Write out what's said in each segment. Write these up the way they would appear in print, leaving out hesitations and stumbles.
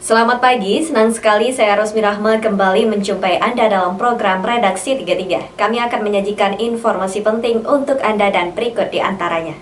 Selamat pagi, senang sekali saya Rosmi Rahma kembali menjumpai Anda dalam program Redaksi 33. Kami akan menyajikan informasi penting untuk Anda dan berikut di antaranya.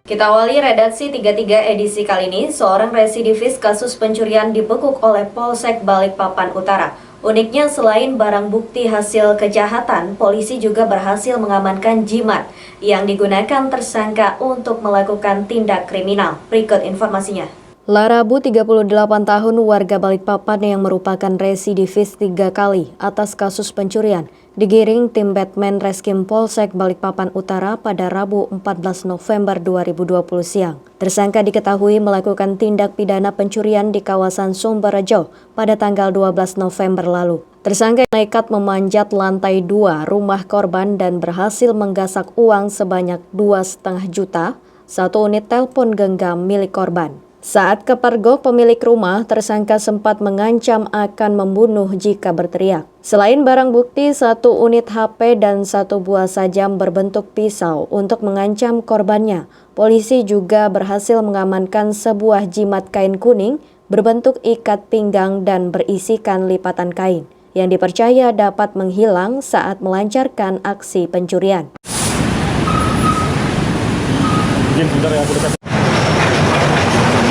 Kita awali Redaksi 33 edisi kali ini, seorang residivis kasus pencurian dibekuk oleh Polsek Balikpapan Utara. Uniknya, selain barang bukti hasil kejahatan, polisi juga berhasil mengamankan jimat yang digunakan tersangka untuk melakukan tindak kriminal. Berikut informasinya. Larabu, 38 tahun, warga Balikpapan yang merupakan residivis 3 kali atas kasus pencurian, digiring tim Batman Reskim Polsek Balikpapan Utara pada Rabu 14 November 2020 siang. Tersangka diketahui melakukan tindak pidana pencurian di kawasan Sumberjo pada tanggal 12 November lalu. Tersangka nekat memanjat lantai 2 rumah korban dan berhasil menggasak uang sebanyak 2,5 juta, 1 unit telepon genggam milik korban. Saat kepergok pemilik rumah, tersangka sempat mengancam akan membunuh jika berteriak. Selain barang bukti, 1 unit HP dan 1 buah sajam berbentuk pisau untuk mengancam korbannya, polisi juga berhasil mengamankan sebuah jimat kain kuning berbentuk ikat pinggang dan berisikan lipatan kain yang dipercaya dapat menghilang saat melancarkan aksi pencurian.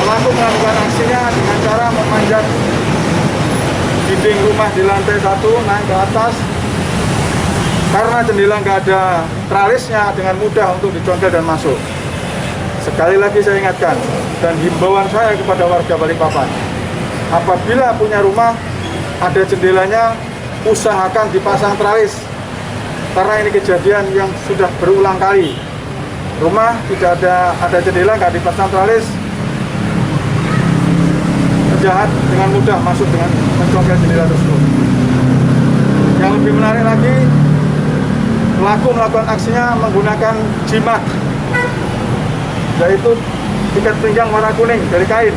Pelaku melakukan aksinya dengan cara memanjat dinding rumah di lantai 1, naik ke atas. Karena jendela nggak ada tralisnya, dengan mudah untuk dicongkel dan masuk. Sekali lagi saya ingatkan, dan himbauan saya kepada warga Balikpapan, apabila punya rumah, ada jendelanya, usahakan dipasang tralis. Karena ini kejadian yang sudah berulang kali. Rumah tidak ada jendela, nggak dipasang tralis, jahat dengan mudah masuk dengan mencongkel jendela tersebut. Yang lebih menarik lagi, pelaku melakukan aksinya menggunakan jimat, yaitu ikat pinggang warna kuning dari kain.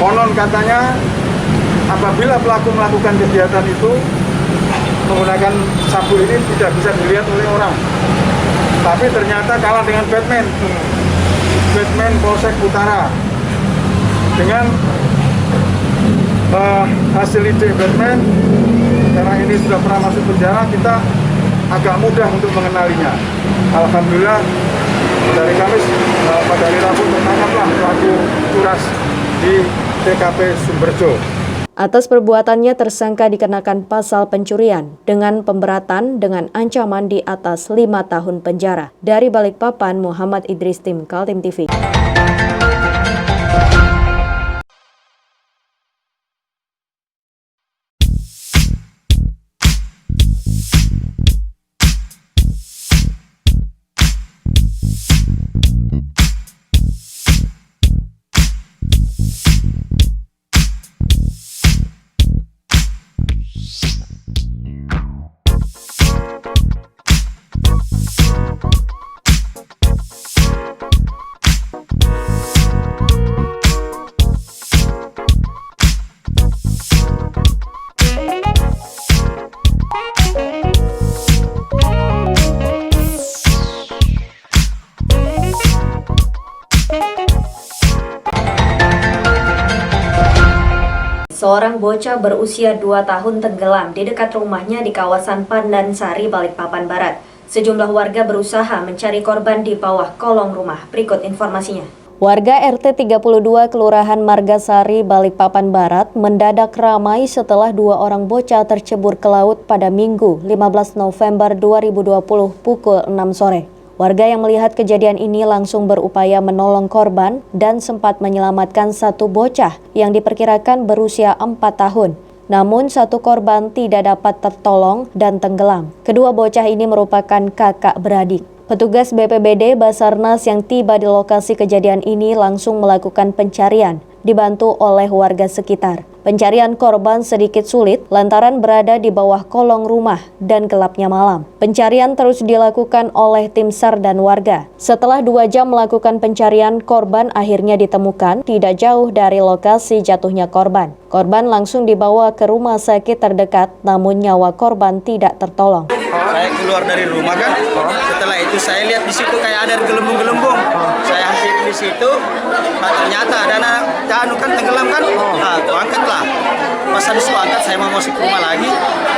Konon katanya, apabila pelaku melakukan kegiatan itu menggunakan sabu ini tidak bisa dilihat oleh orang. Tapi ternyata kalah dengan Batman Polsek Utara. Dengan hasil ide Batman, karena ini sudah pernah masuk penjara, kita agak mudah untuk mengenalinya. Alhamdulillah dari Kamis pada hari Rabu tertangkaplah pelaku curas di TKP Sumberjo. Atas perbuatannya, tersangka dikenakan pasal pencurian dengan pemberatan dengan ancaman di atas 5 tahun penjara. Dari Balikpapan, Muhammad Idris, tim Kaltim TV. Seorang bocah berusia 2 tahun tenggelam di dekat rumahnya di kawasan Pandansari, Balikpapan Barat. Sejumlah warga berusaha mencari korban di bawah kolong rumah. Berikut informasinya. Warga RT 32 Kelurahan Margasari, Balikpapan Barat mendadak ramai setelah 2 orang bocah tercebur ke laut pada Minggu 15 November 2020 pukul 6 sore. Warga yang melihat kejadian ini langsung berupaya menolong korban dan sempat menyelamatkan 1 bocah yang diperkirakan berusia 4 tahun. Namun 1 korban tidak dapat tertolong dan tenggelam. Kedua bocah ini merupakan kakak beradik. Petugas BPBD Basarnas yang tiba di lokasi kejadian ini langsung melakukan pencarian, dibantu oleh warga sekitar. Pencarian korban sedikit sulit lantaran berada di bawah kolong rumah dan gelapnya malam. Pencarian terus dilakukan oleh tim SAR dan warga. Setelah 2 jam melakukan pencarian, korban akhirnya ditemukan tidak jauh dari lokasi jatuhnya korban. Korban langsung dibawa ke rumah sakit terdekat, namun nyawa korban tidak tertolong. Saya keluar dari rumah kan. Setelah itu saya lihat di situ kayak ada gelembung-gelembung. Saya hampir di situ. Ternyata ada anak kan tenggelam kan. Nah, aku angkatlah. Pas habis aku angkat saya mau masuk ke rumah lagi.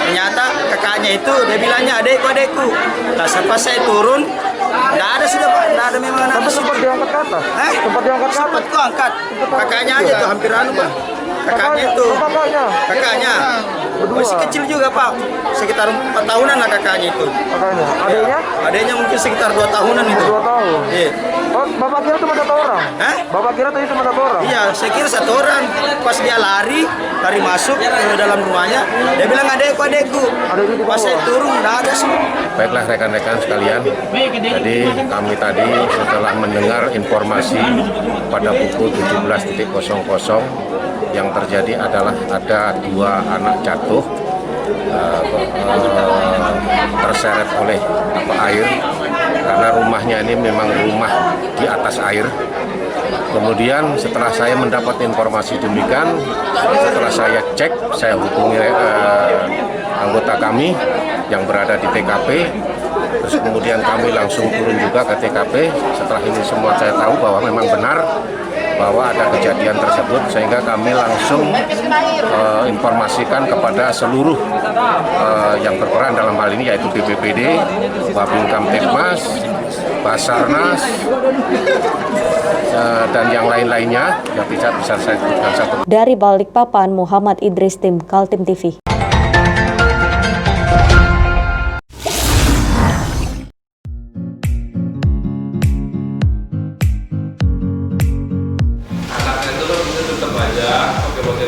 Ternyata kakaknya itu dia bilangnya adekku. Nah, pas saya turun, nggak ada sudah Pak, nggak ada memang anak. Tapi sempat diangkat ke atas? Sempat diangkat ke atas? Sempat ku angkat. Kakaknya aja tuh hampir Pak. Kakaknya itu. Kakaknya. Masih kecil juga Pak. Sekitar 4 tahunan lah kakaknya itu. Kakaknya. Adiknya? Adiknya mungkin sekitar 2 tahunan itu. 2 tahun? Iya. Oh, Bapak kira cuma 1 orang? Bapak kira tadi cuma 1 orang? Iya, saya kira 1 orang. Pas dia lari masuk ke dalam rumahnya, dia bilang adekku. Pas saya turun, nggak ada semua. Baiklah rekan-rekan sekalian, jadi kami tadi setelah mendengar informasi pada pukul 17.00 yang terjadi adalah ada 2 anak jatuh terseret oleh air karena rumahnya ini memang rumah di atas air. Kemudian setelah saya mendapat informasi demikian, setelah saya cek, saya hubungi anggota kami yang berada di TKP. Terus kemudian kami langsung turun juga ke TKP. Setelah ini semua saya tahu bahwa memang benar bahwa ada kejadian tersebut, sehingga kami langsung informasikan kepada seluruh yang berperan dalam hal ini, yaitu BPBD, Babin Kamtibmas, Basarnas, dan yang lain-lainnya yang tidak bisa saya sebutkan satu. Dari Balikpapan, Muhammad Idris, tim Kaltim TV.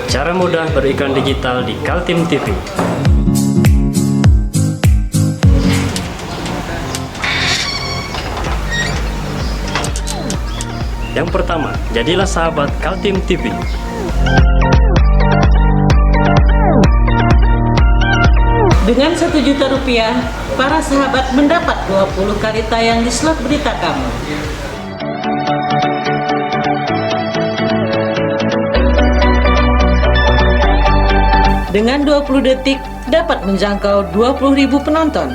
Cara mudah beriklan digital di Kaltim TV. Yang pertama, jadilah sahabat Kaltim TV. Dengan Rp1 juta, para sahabat mendapat 20 kali tayang di slot berita kamu. Dengan 20 detik dapat menjangkau 20.000 penonton.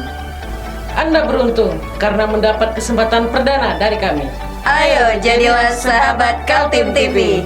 Anda beruntung karena mendapat kesempatan perdana dari kami. Ayo jadilah sahabat Kaltim TV.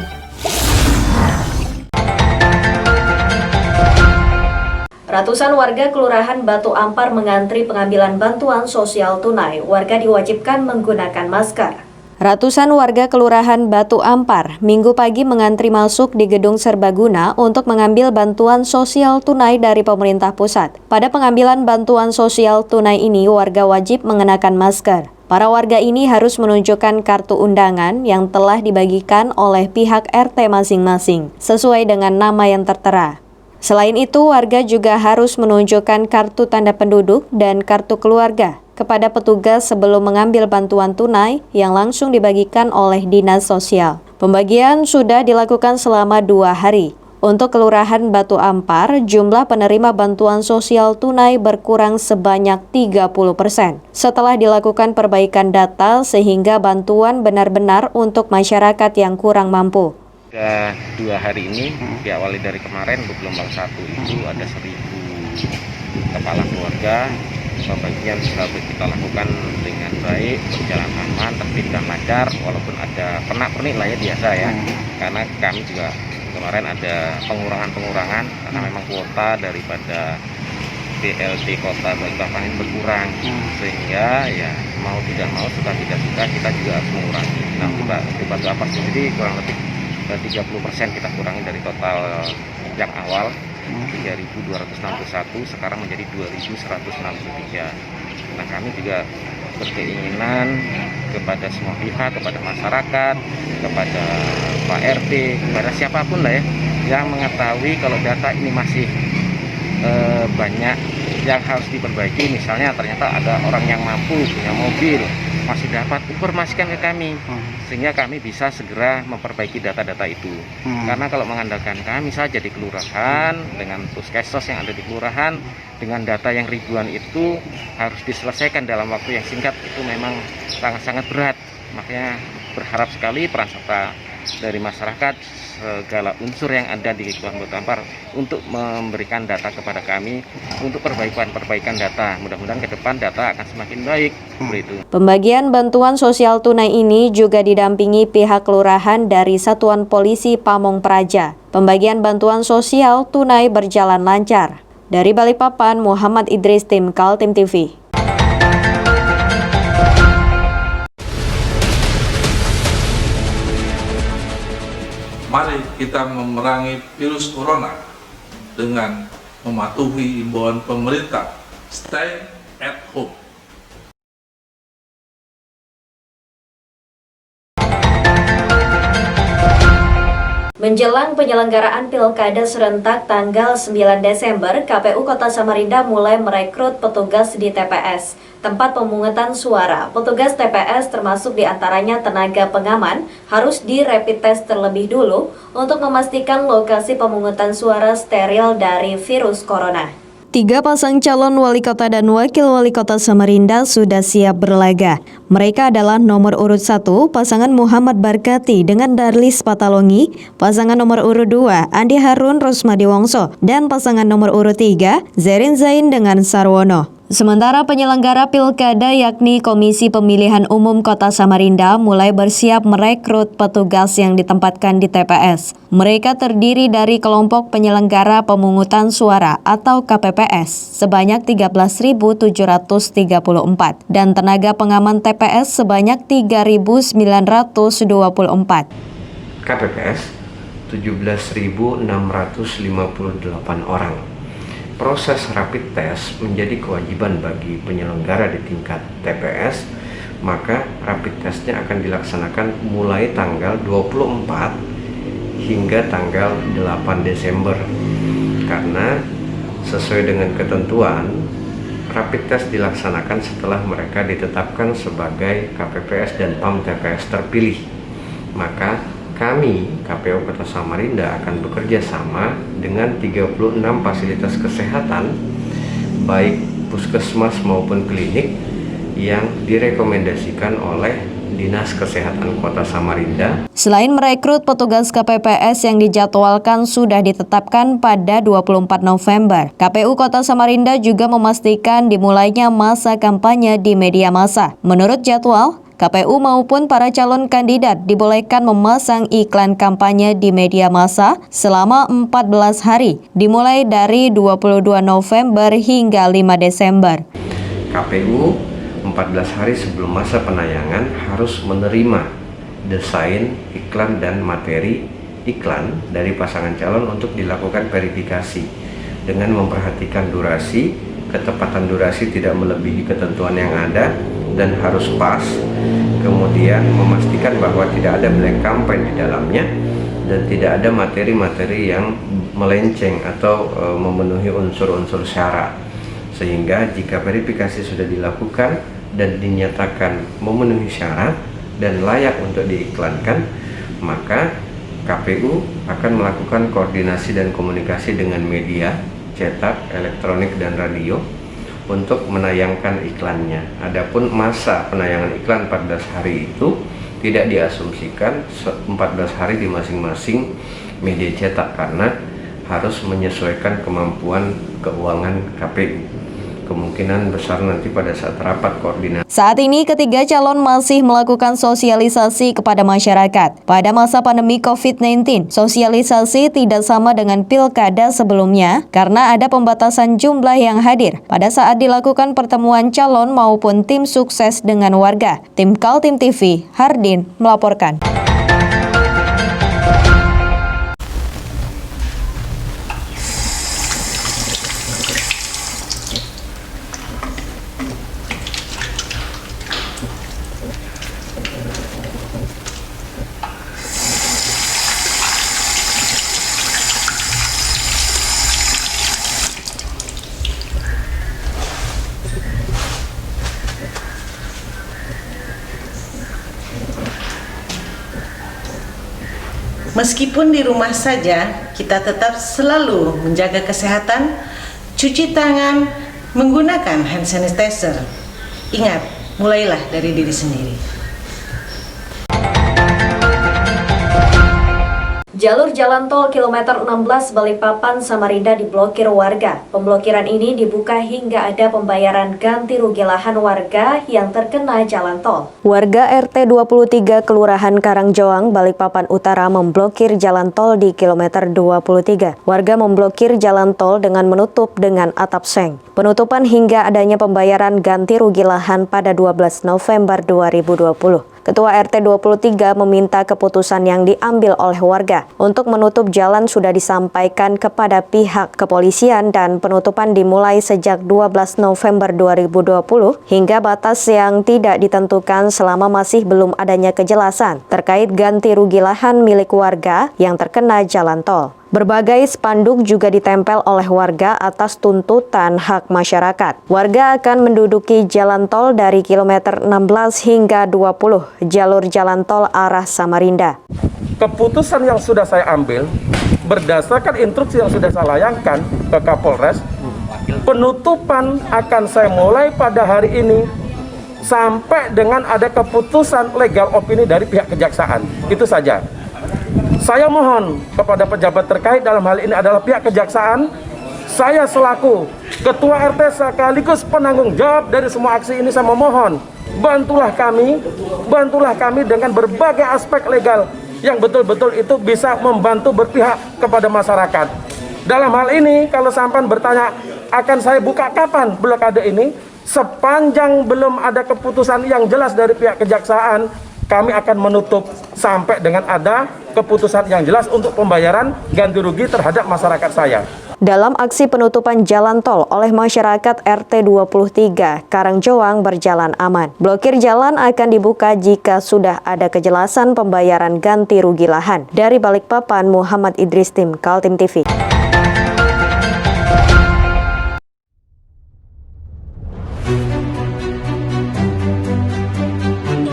Ratusan warga Kelurahan Batu Ampar mengantri pengambilan bantuan sosial tunai. Warga diwajibkan menggunakan masker. Ratusan warga Kelurahan Batu Ampar Minggu pagi mengantri masuk di Gedung Serbaguna untuk mengambil bantuan sosial tunai dari pemerintah pusat. Pada pengambilan bantuan sosial tunai ini, warga wajib mengenakan masker. Para warga ini harus menunjukkan kartu undangan yang telah dibagikan oleh pihak RT masing-masing, sesuai dengan nama yang tertera. Selain itu, warga juga harus menunjukkan kartu tanda penduduk dan kartu keluarga kepada petugas sebelum mengambil bantuan tunai yang langsung dibagikan oleh Dinas Sosial. Pembagian sudah dilakukan selama 2 hari. Untuk Kelurahan Batu Ampar, jumlah penerima bantuan sosial tunai berkurang sebanyak 30% setelah dilakukan perbaikan data sehingga bantuan benar-benar untuk masyarakat yang kurang mampu. Sudah 2 hari ini, diawali dari kemarin gelombang 1 itu ada 1.000 kepala keluarga. Pembagian sudah kita lakukan dengan baik, berjalan aman, tertib dan lancar, walaupun ada pernak-pernik lah ya biasa ya. Karena kami juga kemarin ada pengurangan karena memang kuota daripada BLT Kota Balikpapan ini berkurang, sehingga ya mau tidak mau, suka tidak suka kita juga harus mengurangi. Nah, di Batu Ampar sendiri kurang lebih 30% kita kurangi dari total yang awal 3.261 sekarang menjadi 2.163. Nah, kami juga berkeinginan kepada semua pihak, kepada masyarakat, kepada Pak RT, kepada siapapun lah ya, yang mengetahui kalau data ini masih banyak yang harus diperbaiki. Misalnya ternyata ada orang yang mampu punya mobil, masih dapat informasikan ke kami, sehingga kami bisa segera memperbaiki data-data itu. Karena kalau mengandalkan kami saja di kelurahan dengan puskesmas yang ada di kelurahan dengan data yang ribuan itu harus diselesaikan dalam waktu yang singkat, itu memang sangat-sangat berat. Makanya berharap sekali peran serta dari masyarakat, segala unsur yang ada di Kabupaten Ampar untuk memberikan data kepada kami untuk perbaikan data. Mudah-mudahan ke depan data akan semakin baik. Seperti itu. Pembagian bantuan sosial tunai ini juga didampingi pihak kelurahan dari Satuan Polisi Pamong Praja. Pembagian bantuan sosial tunai berjalan lancar. Dari Balikpapan, Muhammad Idris, tim Kaltim TV. Mari kita memerangi virus corona dengan mematuhi imbauan pemerintah, stay at home. Menjelang penyelenggaraan Pilkada serentak tanggal 9 Desember, KPU Kota Samarinda mulai merekrut petugas di TPS, tempat pemungutan suara. Petugas TPS termasuk diantaranya tenaga pengaman harus di rapid test terlebih dulu untuk memastikan lokasi pemungutan suara steril dari virus corona. 3 pasang calon wali kota dan wakil wali kota Samarinda sudah siap berlaga. Mereka adalah nomor urut 1, pasangan Muhammad Barkati dengan Darlis Patalongi, pasangan nomor urut 2, Andi Harun Rosmadi Wongso, dan pasangan nomor urut 3, Zerin Zain dengan Sarwono. Sementara penyelenggara Pilkada yakni Komisi Pemilihan Umum Kota Samarinda mulai bersiap merekrut petugas yang ditempatkan di TPS. Mereka terdiri dari kelompok penyelenggara pemungutan suara atau KPPS sebanyak 13.734 dan tenaga pengaman TPS sebanyak 3.924. KPPS 17.658 orang. Proses rapid test menjadi kewajiban bagi penyelenggara di tingkat TPS, maka rapid testnya akan dilaksanakan mulai tanggal 24 hingga tanggal 8 Desember. Karena sesuai dengan ketentuan, rapid test dilaksanakan setelah mereka ditetapkan sebagai KPPS dan PAM TPS terpilih. Maka kami, KPU Kota Samarinda, akan bekerja sama dengan 36 fasilitas kesehatan, baik puskesmas maupun klinik, yang direkomendasikan oleh Dinas Kesehatan Kota Samarinda. Selain merekrut petugas KPPS yang dijadwalkan sudah ditetapkan pada 24 November, KPU Kota Samarinda juga memastikan dimulainya masa kampanye di media massa. Menurut jadwal, KPU maupun para calon kandidat dibolehkan memasang iklan kampanye di media massa selama 14 hari, dimulai dari 22 November hingga 5 Desember. KPU 14 hari sebelum masa penayangan harus menerima desain iklan dan materi iklan dari pasangan calon untuk dilakukan verifikasi dengan memperhatikan durasi, ketepatan durasi tidak melebihi ketentuan yang ada dan harus pas, kemudian memastikan bahwa tidak ada black campaign di dalamnya dan tidak ada materi-materi yang melenceng atau memenuhi unsur-unsur syarat, sehingga jika verifikasi sudah dilakukan dan dinyatakan memenuhi syarat dan layak untuk diiklankan, maka KPU akan melakukan koordinasi dan komunikasi dengan media cetak, elektronik, dan radio untuk menayangkan iklannya. Adapun masa penayangan iklan 14 hari itu tidak diasumsikan 14 hari di masing-masing media cetak karena harus menyesuaikan kemampuan keuangan KPU. Kemungkinan besar nanti pada saat rapat koordinasi. Saat ini ketiga calon masih melakukan sosialisasi kepada masyarakat. Pada masa pandemi COVID-19, sosialisasi tidak sama dengan pilkada sebelumnya karena ada pembatasan jumlah yang hadir pada saat dilakukan pertemuan calon maupun tim sukses dengan warga. Tim Kaltim TV, Hardin melaporkan. Meskipun di rumah saja, kita tetap selalu menjaga kesehatan, cuci tangan, menggunakan hand sanitizer. Ingat, mulailah dari diri sendiri. Jalur jalan tol kilometer 16 Balikpapan Samarinda diblokir warga. Pemblokiran ini dibuka hingga ada pembayaran ganti rugi lahan warga yang terkena jalan tol. Warga RT 23 Kelurahan Karangjoang, Balikpapan Utara memblokir jalan tol di kilometer 23. Warga memblokir jalan tol dengan menutup dengan atap seng. Penutupan hingga adanya pembayaran ganti rugi lahan pada 12 November 2020. Ketua RT 23 meminta keputusan yang diambil oleh warga untuk menutup jalan sudah disampaikan kepada pihak kepolisian dan penutupan dimulai sejak 12 November 2020 hingga batas yang tidak ditentukan selama masih belum adanya kejelasan terkait ganti rugi lahan milik warga yang terkena jalan tol. Berbagai spanduk juga ditempel oleh warga atas tuntutan hak masyarakat. Warga akan menduduki jalan tol dari kilometer 16 hingga 20 jalur jalan tol arah Samarinda. Keputusan yang sudah saya ambil berdasarkan instruksi yang sudah saya layangkan ke Kapolres, penutupan akan saya mulai pada hari ini sampai dengan ada keputusan legal opini dari pihak kejaksaan. Itu saja. Saya mohon kepada pejabat terkait, dalam hal ini adalah pihak kejaksaan, saya selaku Ketua RT sekaligus penanggung jawab dari semua aksi ini, saya memohon bantulah kami dengan berbagai aspek legal yang betul-betul itu bisa membantu berpihak kepada masyarakat. Dalam hal ini kalau sampan bertanya akan saya buka kapan blokade ini, sepanjang belum ada keputusan yang jelas dari pihak kejaksaan, kami akan menutup sampai dengan ada keputusan yang jelas untuk pembayaran ganti rugi terhadap masyarakat saya. Dalam aksi penutupan jalan tol oleh masyarakat RT 23, Karangjoang berjalan aman. Blokir jalan akan dibuka jika sudah ada kejelasan pembayaran ganti rugi lahan. Dari Balikpapan, Muhammad Idris, tim Kaltim TV.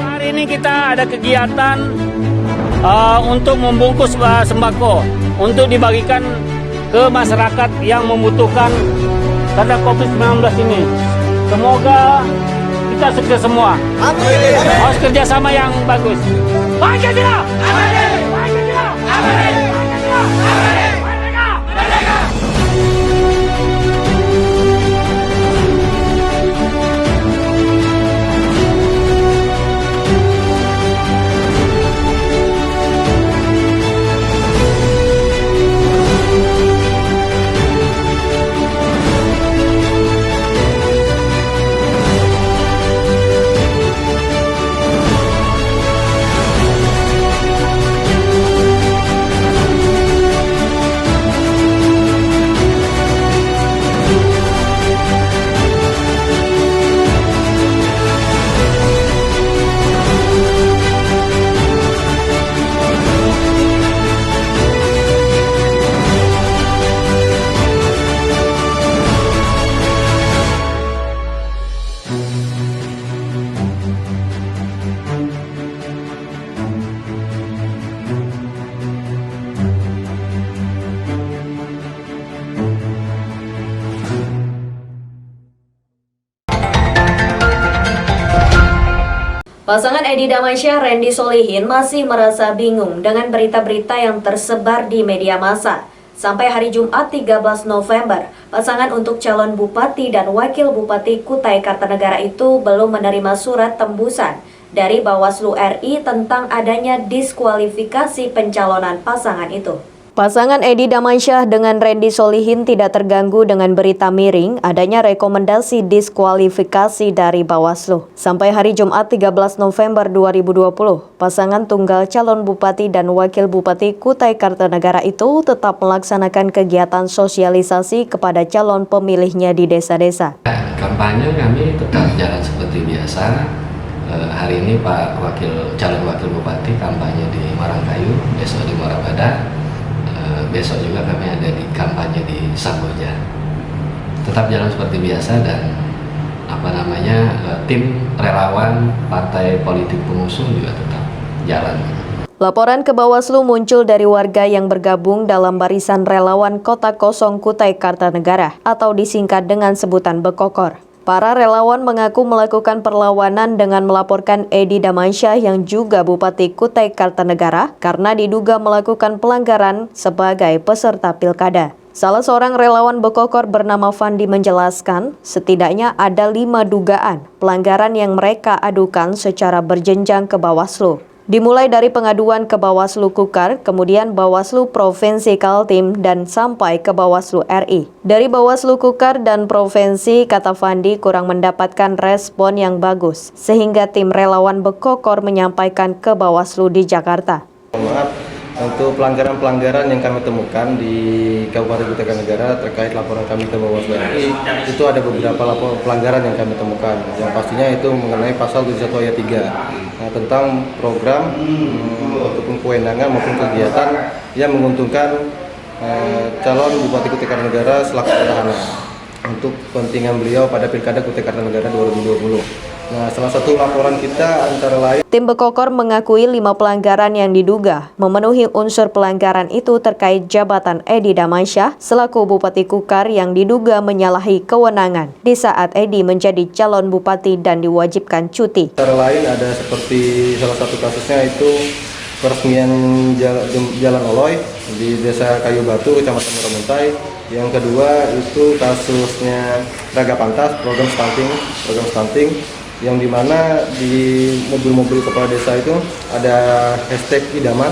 Hari ini kita ada kegiatan untuk membungkus sembako untuk dibagikan ke masyarakat yang membutuhkan karena COVID-19 ini. Semoga kita sukses semua. Amin. Harus kerjasama yang bagus. Pancasila! Amin. Pancasila! Amin. Pancasila! Amin. Merdeka! Merdeka! Pasangan Edi Damansyah Randy Solihin masih merasa bingung dengan berita-berita yang tersebar di media massa. Sampai hari Jumat 13 November, pasangan untuk calon bupati dan wakil bupati Kutai Kartanegara itu belum menerima surat tembusan dari Bawaslu RI tentang adanya diskualifikasi pencalonan pasangan itu. Pasangan Edi Damansyah dengan Randy Solihin tidak terganggu dengan berita miring adanya rekomendasi diskualifikasi dari Bawaslu. Sampai hari Jumat 13 November 2020, pasangan tunggal calon bupati dan wakil bupati Kutai Kartanegara itu tetap melaksanakan kegiatan sosialisasi kepada calon pemilihnya di desa-desa. Kampanye kami tetap jalan seperti biasa. Hari ini Pak calon wakil bupati kampanye di Marangkayu, besok di Morabada. Besok juga kami ada di kampanye di Samboja. Tetap jalan seperti biasa dan tim relawan partai politik pengusung juga tetap jalan. Laporan ke Bawaslu muncul dari warga yang bergabung dalam barisan relawan Kota Kosong Kutai Kartanegara atau disingkat dengan sebutan Bekokor. Para relawan mengaku melakukan perlawanan dengan melaporkan Edi Damansyah yang juga Bupati Kutai Kartanegara karena diduga melakukan pelanggaran sebagai peserta pilkada. Salah seorang relawan Bekokor bernama Fandi menjelaskan, setidaknya ada 5 dugaan pelanggaran yang mereka adukan secara berjenjang ke Bawaslu. Dimulai dari pengaduan ke Bawaslu Kukar, kemudian Bawaslu Provinsi Kaltim, dan sampai ke Bawaslu RI. Dari Bawaslu Kukar dan Provinsi, kata Fandi, kurang mendapatkan respon yang bagus, sehingga tim relawan Bekokor menyampaikan ke Bawaslu di Jakarta. Maaf, untuk pelanggaran-pelanggaran yang kami temukan di Kabupaten Kutai Kartanegara terkait laporan kami ke Bawaslu RI, itu ada beberapa pelanggaran yang kami temukan. Yang pastinya itu mengenai pasal 71 ayat 3 tentang program ataupun kewenangan maupun kegiatan yang menguntungkan calon Bupati Kutai Kartanegara selaku petahana untuk kepentingan beliau pada Pilkada Kutai Kartanegara 2020. Nah, salah satu laporan kita antara lain, tim Bekokor mengakui 5 pelanggaran yang diduga memenuhi unsur pelanggaran itu terkait jabatan Edi Damansyah selaku Bupati Kukar yang diduga menyalahi kewenangan di saat Edi menjadi calon bupati dan diwajibkan cuti. Antara lain ada seperti salah satu kasusnya itu peresmian Jalan Oloy di Desa Kayu Batu, Kecamatan Muramuntai. Yang kedua itu kasusnya Raga Pantas, program stunting, yang dimana di mobil-mobil kepala desa itu ada hashtag idaman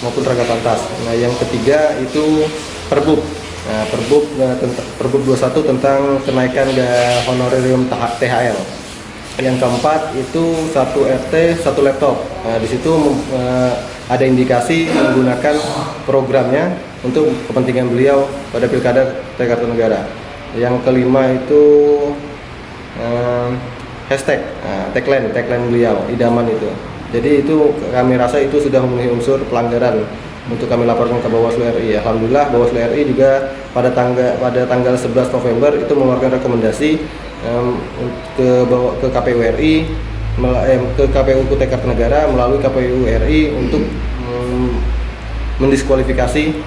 maupun Raga Pantas. Nah, yang ketiga itu Perbub. Nah, Perbub 21 tentang kenaikan honorarium THL. Yang keempat itu 1 RT 1 laptop. Nah, di situ ada indikasi menggunakan programnya untuk kepentingan beliau pada Pilkada Kutai Kartanegara. Yang kelima itu hashtag tagline beliau idaman itu. Jadi itu kami rasa itu sudah memenuhi unsur pelanggaran untuk kami laporkan ke Bawaslu RI. Alhamdulillah Bawaslu RI juga pada tanggal 11 November itu mengeluarkan rekomendasi ke KPU RI, ke KPU Kutai Kartanegara melalui KPU RI untuk mendiskualifikasi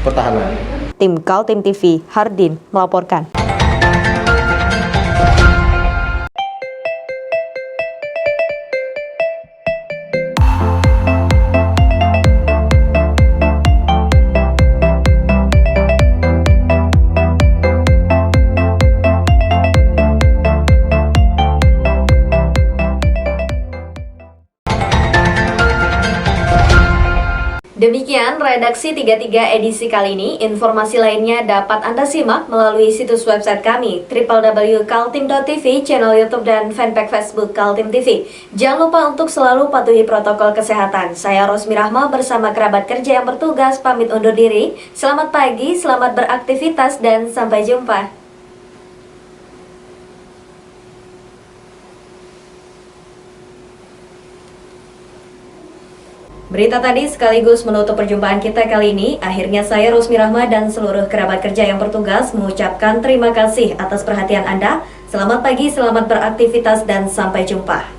petahana. Tim Kaltim TV, Hardin melaporkan. Demikian redaksi 33 edisi kali ini. Informasi lainnya dapat Anda simak melalui situs website kami www.kaltim.tv, channel YouTube dan fanpage Facebook Kaltim TV. Jangan lupa untuk selalu patuhi protokol kesehatan. Saya Rosmi Rahma bersama kerabat kerja yang bertugas pamit undur diri. Selamat pagi, selamat beraktivitas dan sampai jumpa. Berita tadi sekaligus menutup perjumpaan kita kali ini. Akhirnya saya Rosmi Rahma dan seluruh kerabat kerja yang bertugas mengucapkan terima kasih atas perhatian Anda. Selamat pagi, selamat beraktivitas dan sampai jumpa.